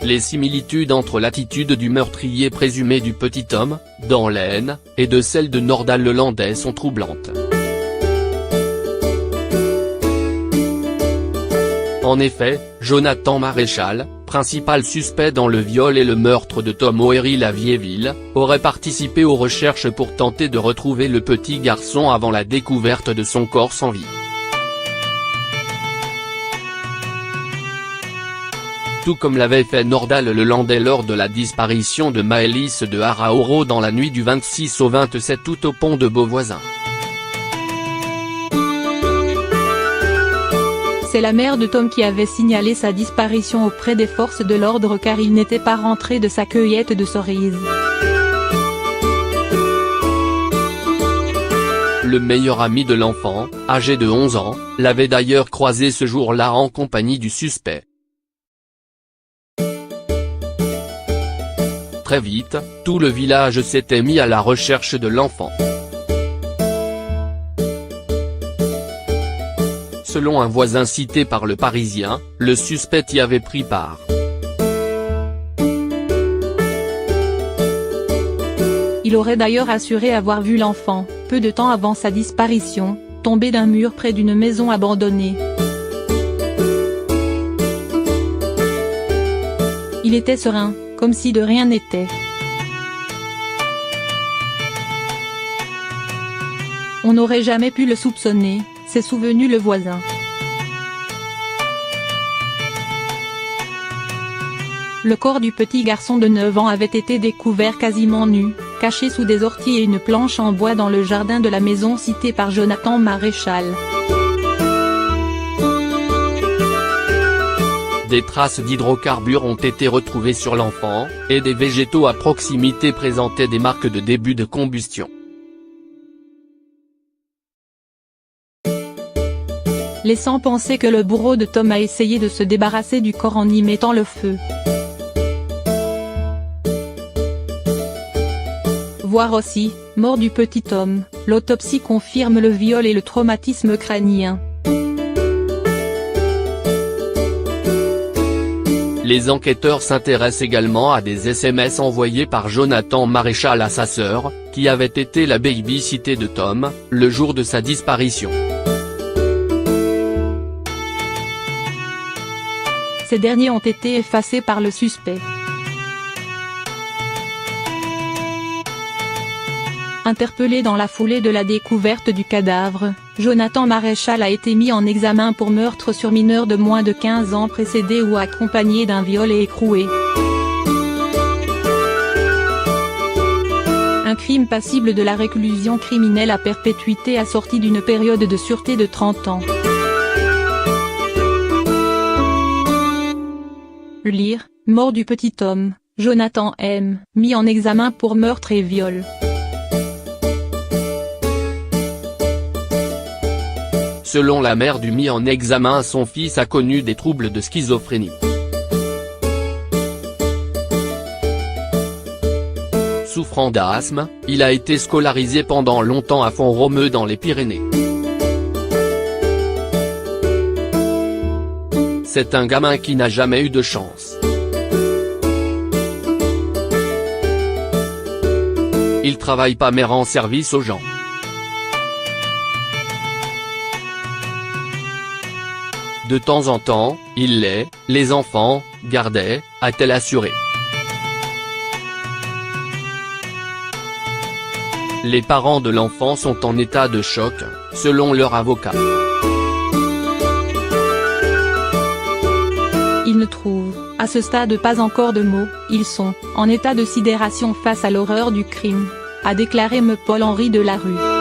Les similitudes entre l'attitude du meurtrier présumé du petit Tom, dans l'Aisne, et de celle de Nordal Lelandais sont troublantes. En effet, Jonathan Maréchal, principal suspect dans le viol et le meurtre de Tom O'Herrill à Vieilleville, aurait participé aux recherches pour tenter de retrouver le petit garçon avant la découverte de son corps sans vie. Tout comme l'avait fait Nordal Lelandais lors de la disparition de Maëlys de Haraoro dans la nuit du 26 au 27 août au pont de Beauvoisin. C'est la mère de Tom qui avait signalé sa disparition auprès des forces de l'ordre car il n'était pas rentré de sa cueillette de cerises. Le meilleur ami de l'enfant, âgé de 11 ans, l'avait d'ailleurs croisé ce jour-là en compagnie du suspect. Très vite, tout le village s'était mis à la recherche de l'enfant. Selon un voisin cité par Le Parisien, le suspect y avait pris part. Il aurait d'ailleurs assuré avoir vu l'enfant, peu de temps avant sa disparition, tomber d'un mur près d'une maison abandonnée. Il était serein, comme si de rien n'était. On n'aurait jamais pu le soupçonner, s'est souvenu le voisin. Le corps du petit garçon de 9 ans avait été découvert quasiment nu, caché sous des orties et une planche en bois dans le jardin de la maison citée par Jonathan Maréchal. Des traces d'hydrocarbures ont été retrouvées sur l'enfant, et des végétaux à proximité présentaient des marques de début de combustion. Laissant penser que le bourreau de Tom a essayé de se débarrasser du corps en y mettant le feu. Voir aussi, mort du petit Tom, l'autopsie confirme le viol et le traumatisme crânien. Les enquêteurs s'intéressent également à des SMS envoyés par Jonathan Maréchal à sa sœur, qui avait été la baby-sitter de Tom, le jour de sa disparition. Ces derniers ont été effacés par le suspect. Interpellé dans la foulée de la découverte du cadavre, Jonathan Maréchal a été mis en examen pour meurtre sur mineur de moins de 15 ans précédé ou accompagné d'un viol et écroué. Un crime passible de la réclusion criminelle à perpétuité assorti d'une période de sûreté de 30 ans. Lire, mort du petit Tom, Jonathan M., mis en examen pour meurtre et viol. Selon la mère du mis en examen, son fils a connu des troubles de schizophrénie. Souffrant d'asthme, il a été scolarisé pendant longtemps à Font-Romeu dans les Pyrénées. C'est un gamin qui n'a jamais eu de chance. Il travaille pas mais rend service aux gens. De temps en temps, il les enfants, gardait, a-t-elle assuré. Les parents de l'enfant sont en état de choc, selon leur avocat. Ils ne trouvent, à ce stade pas encore de mots, ils sont, en état de sidération face à l'horreur du crime, a déclaré M. Paul-Henri Delarue.